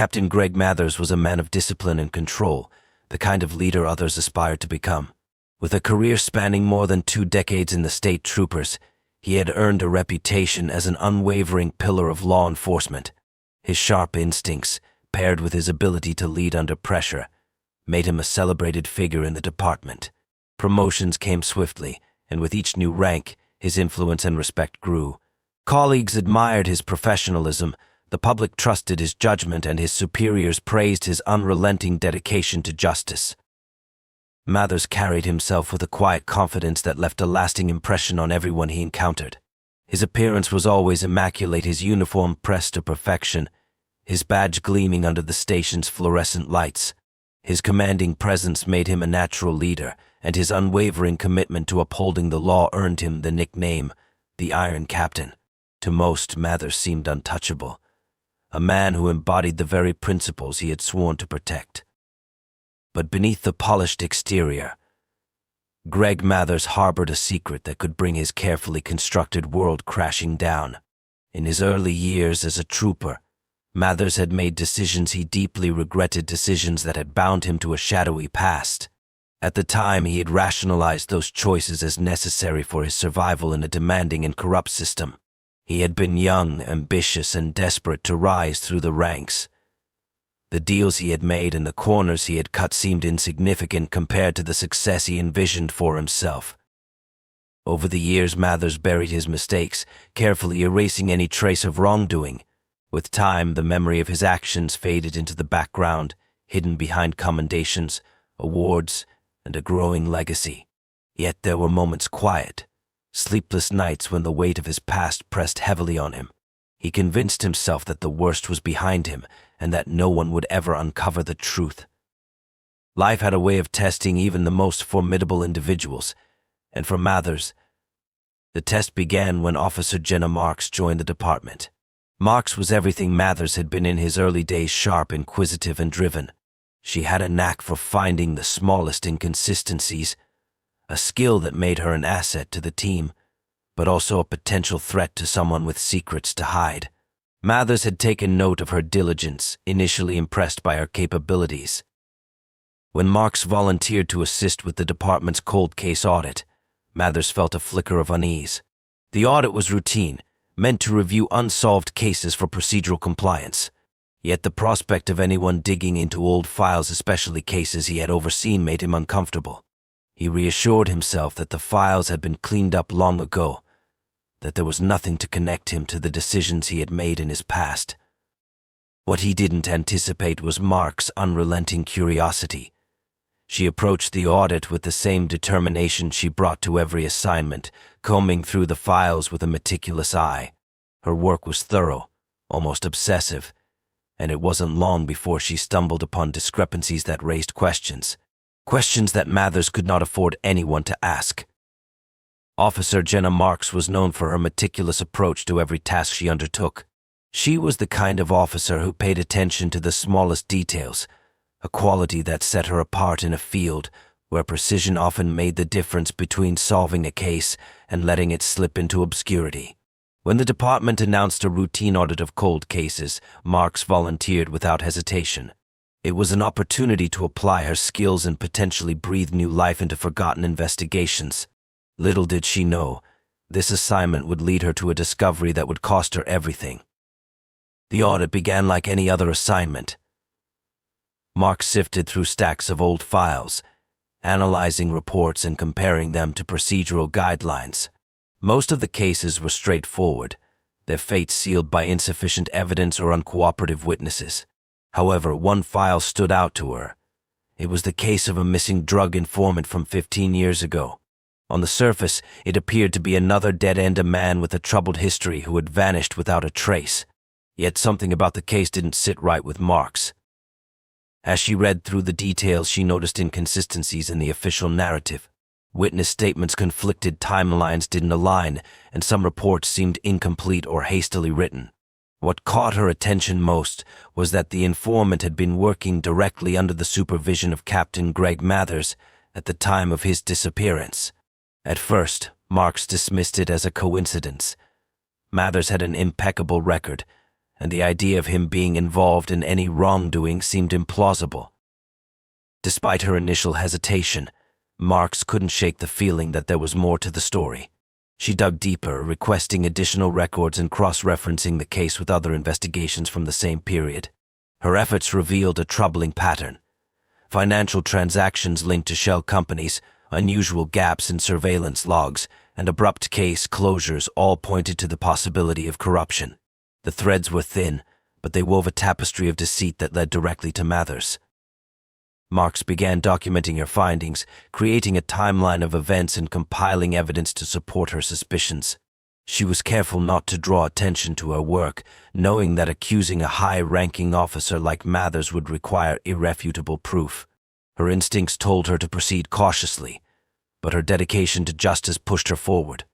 Captain Greg Mathers was a man of discipline and control, the kind of leader others aspired to become. With a career spanning more than 2 decades in the state troopers, he had earned a reputation as an unwavering pillar of law enforcement. His sharp instincts, paired with his ability to lead under pressure, made him a celebrated figure in the department. Promotions came swiftly, and with each new rank, his influence and respect grew. Colleagues admired his professionalism, the public trusted his judgment, and his superiors praised his unrelenting dedication to justice. Mathers carried himself with a quiet confidence that left a lasting impression on everyone he encountered. His appearance was always immaculate, his uniform pressed to perfection, his badge gleaming under the station's fluorescent lights. His commanding presence made him a natural leader, and his unwavering commitment to upholding the law earned him the nickname, the Iron Captain. To most, Mathers seemed untouchable, a man who embodied the very principles he had sworn to protect. But beneath the polished exterior, Greg Mathers harbored a secret that could bring his carefully constructed world crashing down. In his early years as a trooper, Mathers had made decisions he deeply regretted, decisions that had bound him to a shadowy past. At the time, he had rationalized those choices as necessary for his survival in a demanding and corrupt system. He had been young, ambitious, and desperate to rise through the ranks. The deals he had made and the corners he had cut seemed insignificant compared to the success he envisioned for himself. Over the years, Mathers buried his mistakes, carefully erasing any trace of wrongdoing. With time, the memory of his actions faded into the background, hidden behind commendations, awards, and a growing legacy. Yet there were moments quiet, sleepless nights when the weight of his past pressed heavily on him. He convinced himself that the worst was behind him and that no one would ever uncover the truth. Life had a way of testing even the most formidable individuals, and for Mathers, the test began when Officer Jenna Marks joined the department. Marks was everything Mathers had been in his early days: sharp, inquisitive, and driven. She had a knack for finding the smallest inconsistencies, a skill that made her an asset to the team, but also a potential threat to someone with secrets to hide. Mathers had taken note of her diligence, initially impressed by her capabilities. When Marks volunteered to assist with the department's cold case audit, Mathers felt a flicker of unease. The audit was routine, meant to review unsolved cases for procedural compliance. Yet the prospect of anyone digging into old files, especially cases he had overseen, made him uncomfortable. He reassured himself that the files had been cleaned up long ago, that there was nothing to connect him to the decisions he had made in his past. What he didn't anticipate was Mark's unrelenting curiosity. She approached the audit with the same determination she brought to every assignment, combing through the files with a meticulous eye. Her work was thorough, almost obsessive, and it wasn't long before she stumbled upon discrepancies that raised questions that Mathers could not afford anyone to ask. Officer Jenna Marks was known for her meticulous approach to every task she undertook. She was the kind of officer who paid attention to the smallest details, a quality that set her apart in a field where precision often made the difference between solving a case and letting it slip into obscurity. When the department announced a routine audit of cold cases, Marks volunteered without hesitation. It was an opportunity to apply her skills and potentially breathe new life into forgotten investigations. Little did she know, this assignment would lead her to a discovery that would cost her everything. The audit began like any other assignment. Mark sifted through stacks of old files, analyzing reports and comparing them to procedural guidelines. Most of the cases were straightforward, their fates sealed by insufficient evidence or uncooperative witnesses. However, one file stood out to her. It was the case of a missing drug informant from 15 years ago. On the surface, it appeared to be another dead-end, a man with a troubled history who had vanished without a trace. Yet something about the case didn't sit right with Marks. As she read through the details, she noticed inconsistencies in the official narrative. Witness statements conflicted, timelines didn't align, and some reports seemed incomplete or hastily written. What caught her attention most was that the informant had been working directly under the supervision of Captain Greg Mathers at the time of his disappearance. At first, Marks dismissed it as a coincidence. Mathers had an impeccable record, and the idea of him being involved in any wrongdoing seemed implausible. Despite her initial hesitation, Marks couldn't shake the feeling that there was more to the story. She dug deeper, requesting additional records and cross-referencing the case with other investigations from the same period. Her efforts revealed a troubling pattern. Financial transactions linked to shell companies, unusual gaps in surveillance logs, and abrupt case closures all pointed to the possibility of corruption. The threads were thin, but they wove a tapestry of deceit that led directly to Mathers. Marks began documenting her findings, creating a timeline of events and compiling evidence to support her suspicions. She was careful not to draw attention to her work, knowing that accusing a high-ranking officer like Mathers would require irrefutable proof. Her instincts told her to proceed cautiously, but her dedication to justice pushed her forward.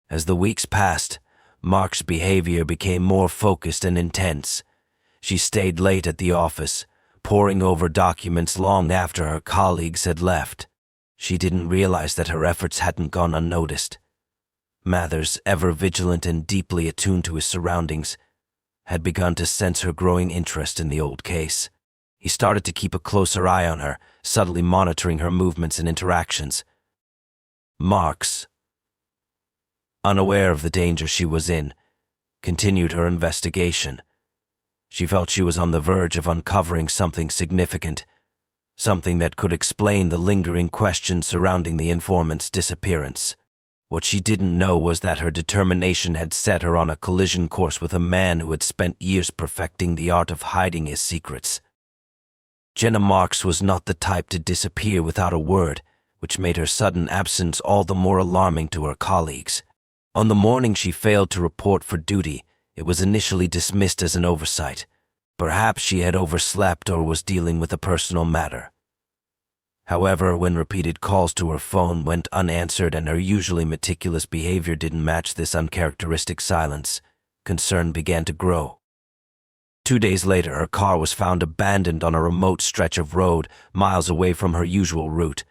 As the weeks passed, Mark's behavior became more focused and intense. She stayed late at the office, poring over documents long after her colleagues had left. She didn't realize that her efforts hadn't gone unnoticed. Mathers, ever vigilant and deeply attuned to his surroundings, had begun to sense her growing interest in the old case. He started to keep a closer eye on her, subtly monitoring her movements and interactions. Marks, unaware of the danger she was in, continued her investigation. She felt she was on the verge of uncovering something significant, something that could explain the lingering questions surrounding the informant's disappearance. What she didn't know was that her determination had set her on a collision course with a man who had spent years perfecting the art of hiding his secrets. Jenna Marks was not the type to disappear without a word, which made her sudden absence all the more alarming to her colleagues. On the morning she failed to report for duty, it was initially dismissed as an oversight. Perhaps she had overslept or was dealing with a personal matter. However, when repeated calls to her phone went unanswered and her usually meticulous behavior didn't match this uncharacteristic silence, concern began to grow. 2 days later, her car was found abandoned on a remote stretch of road miles away from her usual route.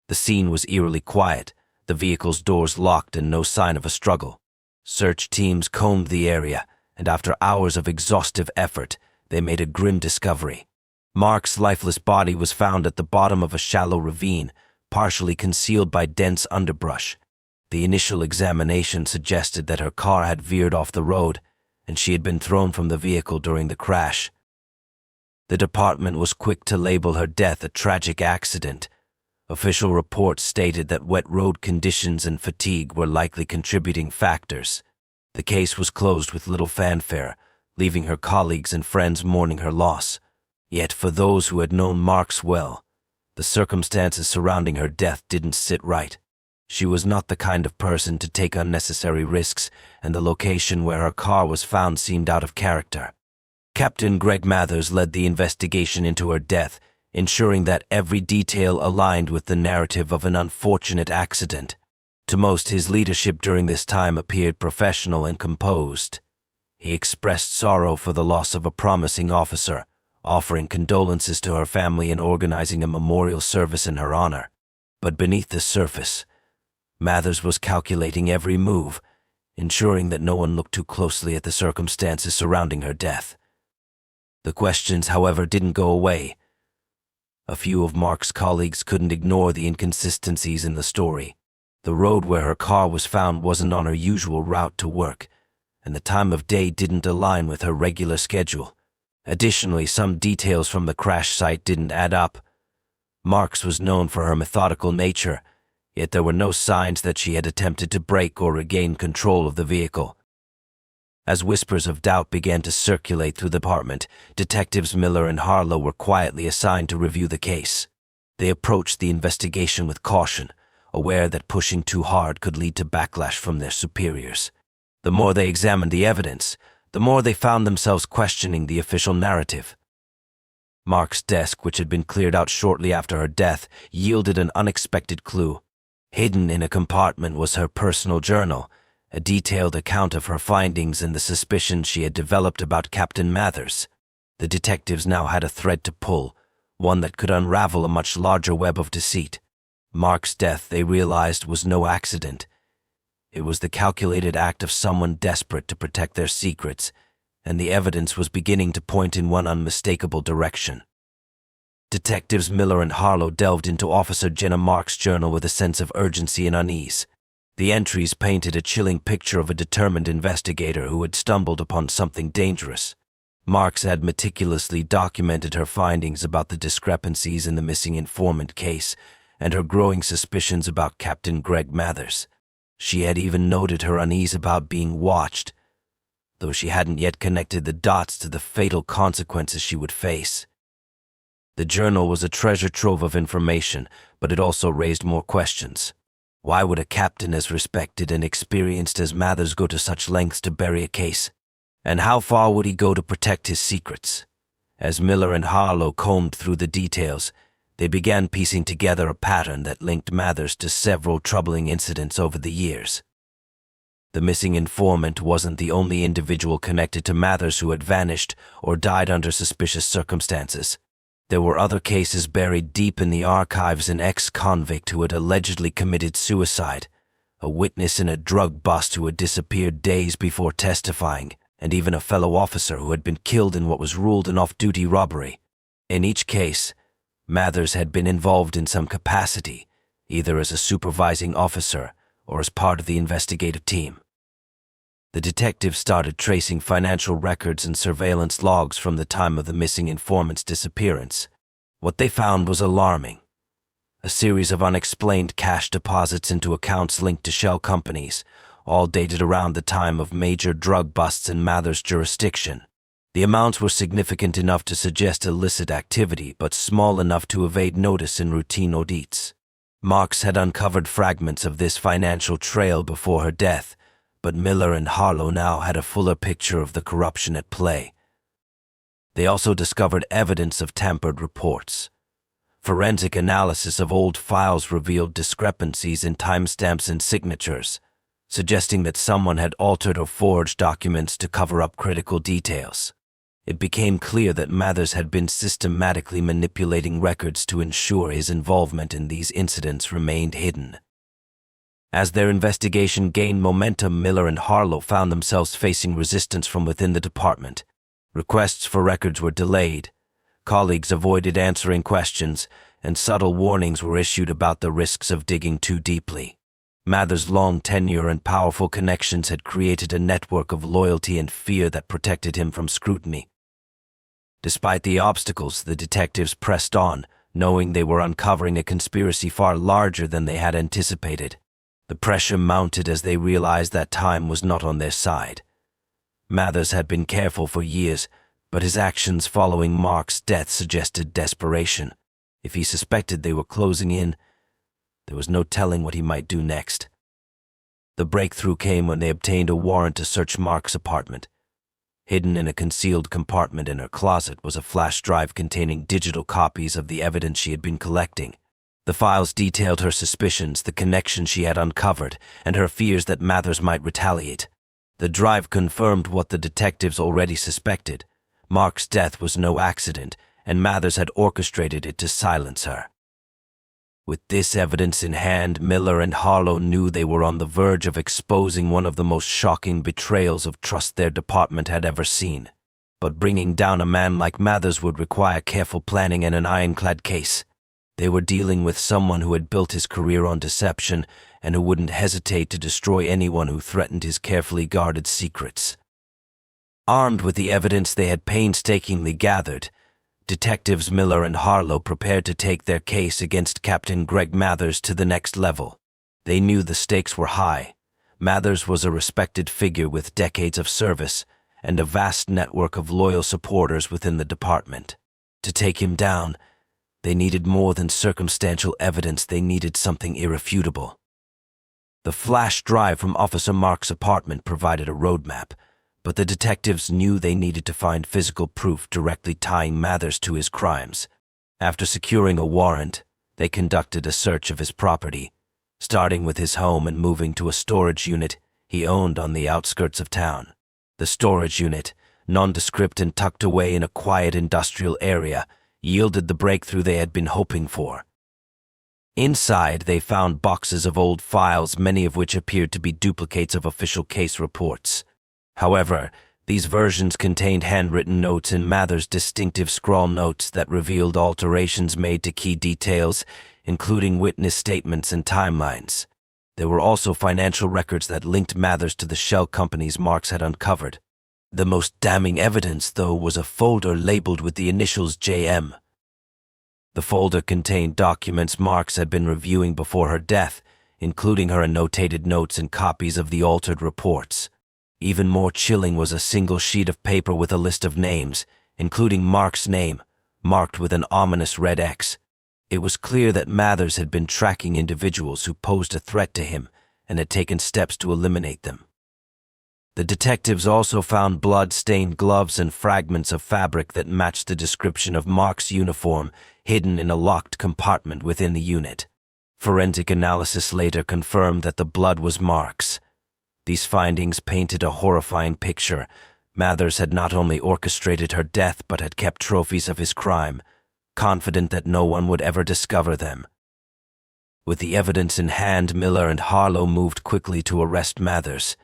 The scene was eerily quiet, the vehicle's doors locked and no sign of a struggle. Search teams combed the area, and after hours of exhaustive effort, they made a grim discovery. Mark's lifeless body was found at the bottom of a shallow ravine, partially concealed by dense underbrush. The initial examination suggested that her car had veered off the road, and she had been thrown from the vehicle during the crash. The department was quick to label her death a tragic accident. Official reports stated that wet road conditions and fatigue were likely contributing factors. The case was closed with little fanfare, leaving her colleagues and friends mourning her loss. Yet for those who had known Marks well, the circumstances surrounding her death didn't sit right. She was not the kind of person to take unnecessary risks, and the location where her car was found seemed out of character. Captain Greg Mathers led the investigation into her death, ensuring that every detail aligned with the narrative of an unfortunate accident. To most, his leadership during this time appeared professional and composed. He expressed sorrow for the loss of a promising officer, offering condolences to her family and organizing a memorial service in her honor. But beneath the surface, Mathers was calculating every move, ensuring that no one looked too closely at the circumstances surrounding her death. The questions, however, didn't go away. A few of Mark's colleagues couldn't ignore the inconsistencies in the story. The road where her car was found wasn't on her usual route to work, and the time of day didn't align with her regular schedule. Additionally, some details from the crash site didn't add up. Marks was known for her methodical nature, yet there were no signs that she had attempted to break or regain control of the vehicle. As whispers of doubt began to circulate through the department, Detectives Miller and Harlow were quietly assigned to review the case. They approached the investigation with caution, aware that pushing too hard could lead to backlash from their superiors. The more they examined the evidence, the more they found themselves questioning the official narrative. Mark's desk, which had been cleared out shortly after her death, yielded an unexpected clue. Hidden in a compartment was her personal journal, a detailed account of her findings and the suspicions she had developed about Captain Mathers. The detectives now had a thread to pull, one that could unravel a much larger web of deceit. Mark's death, they realized, was no accident. It was the calculated act of someone desperate to protect their secrets, and the evidence was beginning to point in one unmistakable direction. Detectives Miller and Harlow delved into Officer Jenna Marks' journal with a sense of urgency and unease. The entries painted a chilling picture of a determined investigator who had stumbled upon something dangerous. Marks had meticulously documented her findings about the discrepancies in the missing informant case and her growing suspicions about Captain Greg Mathers. She had even noted her unease about being watched, though she hadn't yet connected the dots to the fatal consequences she would face. The journal was a treasure trove of information, but it also raised more questions. Why would a captain as respected and experienced as Mathers go to such lengths to bury a case? And how far would he go to protect his secrets? As Miller and Harlow combed through the details, they began piecing together a pattern that linked Mathers to several troubling incidents over the years. The missing informant wasn't the only individual connected to Mathers who had vanished or died under suspicious circumstances. There were other cases buried deep in the archives: an ex-convict who had allegedly committed suicide, a witness in a drug bust who had disappeared days before testifying, and even a fellow officer who had been killed in what was ruled an off-duty robbery. In each case, Mathers had been involved in some capacity, either as a supervising officer or as part of the investigative team. The detectives started tracing financial records and surveillance logs from the time of the missing informant's disappearance. What they found was alarming. A series of unexplained cash deposits into accounts linked to shell companies, all dated around the time of major drug busts in Mathers' jurisdiction. The amounts were significant enough to suggest illicit activity, but small enough to evade notice in routine audits. Marks had uncovered fragments of this financial trail before her death, but Miller and Harlow now had a fuller picture of the corruption at play. They also discovered evidence of tampered reports. Forensic analysis of old files revealed discrepancies in timestamps and signatures, suggesting that someone had altered or forged documents to cover up critical details. It became clear that Mathers had been systematically manipulating records to ensure his involvement in these incidents remained hidden. As their investigation gained momentum, Miller and Harlow found themselves facing resistance from within the department. Requests for records were delayed, colleagues avoided answering questions, and subtle warnings were issued about the risks of digging too deeply. Mathers' long tenure and powerful connections had created a network of loyalty and fear that protected him from scrutiny. Despite the obstacles, the detectives pressed on, knowing they were uncovering a conspiracy far larger than they had anticipated. The pressure mounted as they realized that time was not on their side. Mathers had been careful for years, but his actions following Mark's death suggested desperation. If he suspected they were closing in, there was no telling what he might do next. The breakthrough came when they obtained a warrant to search Mark's apartment. Hidden in a concealed compartment in her closet was a flash drive containing digital copies of the evidence she had been collecting. The files detailed her suspicions, the connection she had uncovered, and her fears that Mathers might retaliate. The drive confirmed what the detectives already suspected. Mark's death was no accident, and Mathers had orchestrated it to silence her. With this evidence in hand, Miller and Harlow knew they were on the verge of exposing one of the most shocking betrayals of trust their department had ever seen. But bringing down a man like Mathers would require careful planning and an ironclad case. They were dealing with someone who had built his career on deception and who wouldn't hesitate to destroy anyone who threatened his carefully guarded secrets. Armed with the evidence they had painstakingly gathered, Detectives Miller and Harlow prepared to take their case against Captain Greg Mathers to the next level. They knew the stakes were high. Mathers was a respected figure with decades of service and a vast network of loyal supporters within the department. To take him down, they needed more than circumstantial evidence, they needed something irrefutable. The flash drive from Officer Marks' apartment provided a roadmap, but the detectives knew they needed to find physical proof directly tying Mathers to his crimes. After securing a warrant, they conducted a search of his property, starting with his home and moving to a storage unit he owned on the outskirts of town. The storage unit, nondescript and tucked away in a quiet industrial area, yielded the breakthrough they had been hoping for. Inside, they found boxes of old files, many of which appeared to be duplicates of official case reports. However, These versions contained handwritten notes and Mather's distinctive scrawl notes that revealed alterations made to key details, including witness statements and timelines. There were also financial records that linked Mathers to the shell companies Marks had uncovered. The most damning evidence, though, was a folder labeled with the initials JM. The folder contained documents Marks had been reviewing before her death, including her annotated notes and copies of the altered reports. Even more chilling was a single sheet of paper with a list of names, including Mark's name, marked with an ominous red X. It was clear that Mathers had been tracking individuals who posed a threat to him and had taken steps to eliminate them. The detectives also found blood-stained gloves and fragments of fabric that matched the description of Mark's uniform hidden in a locked compartment within the unit. Forensic analysis later confirmed that the blood was Mark's. These findings painted a horrifying picture. Mathers had not only orchestrated her death but had kept trophies of his crime, confident that no one would ever discover them. With the evidence in hand, Miller and Harlow moved quickly to arrest Mathers.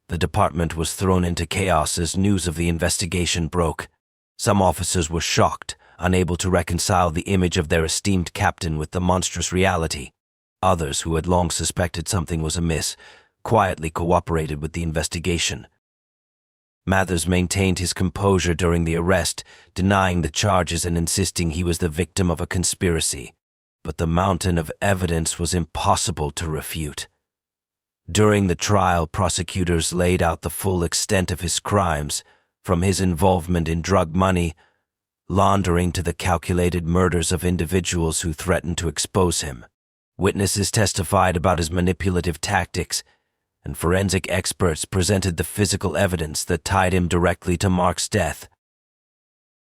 The department was thrown into chaos as news of the investigation broke. Some officers were shocked, unable to reconcile the image of their esteemed captain with the monstrous reality. Others, who had long suspected something was amiss, quietly cooperated with the investigation. Mathers maintained his composure during the arrest, denying the charges and insisting he was the victim of a conspiracy. But the mountain of evidence was impossible to refute. During the trial, prosecutors laid out the full extent of his crimes, from his involvement in drug money laundering to the calculated murders of individuals who threatened to expose him. Witnesses testified about his manipulative tactics, and forensic experts presented the physical evidence that tied him directly to Mark's death.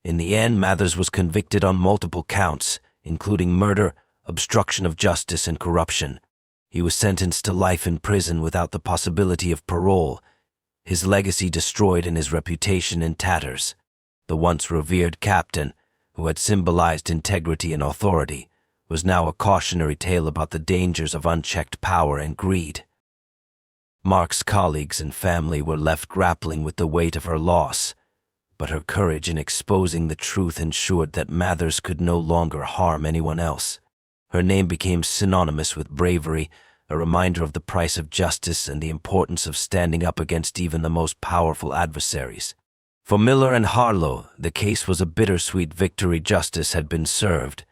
In the end, Mathers was convicted on multiple counts, including murder, obstruction of justice, and corruption. He was sentenced to life in prison without the possibility of parole, his legacy destroyed and his reputation in tatters. The once revered captain, who had symbolized integrity and authority, was now a cautionary tale about the dangers of unchecked power and greed. Mark's colleagues and family were left grappling with the weight of her loss, but her courage in exposing the truth ensured that Mathers could no longer harm anyone else. Her name became synonymous with bravery, a reminder of the price of justice and the importance of standing up against even the most powerful adversaries. For Miller and Harlow, the case was a bittersweet victory. Justice had been served,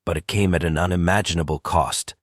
but it came at an unimaginable cost.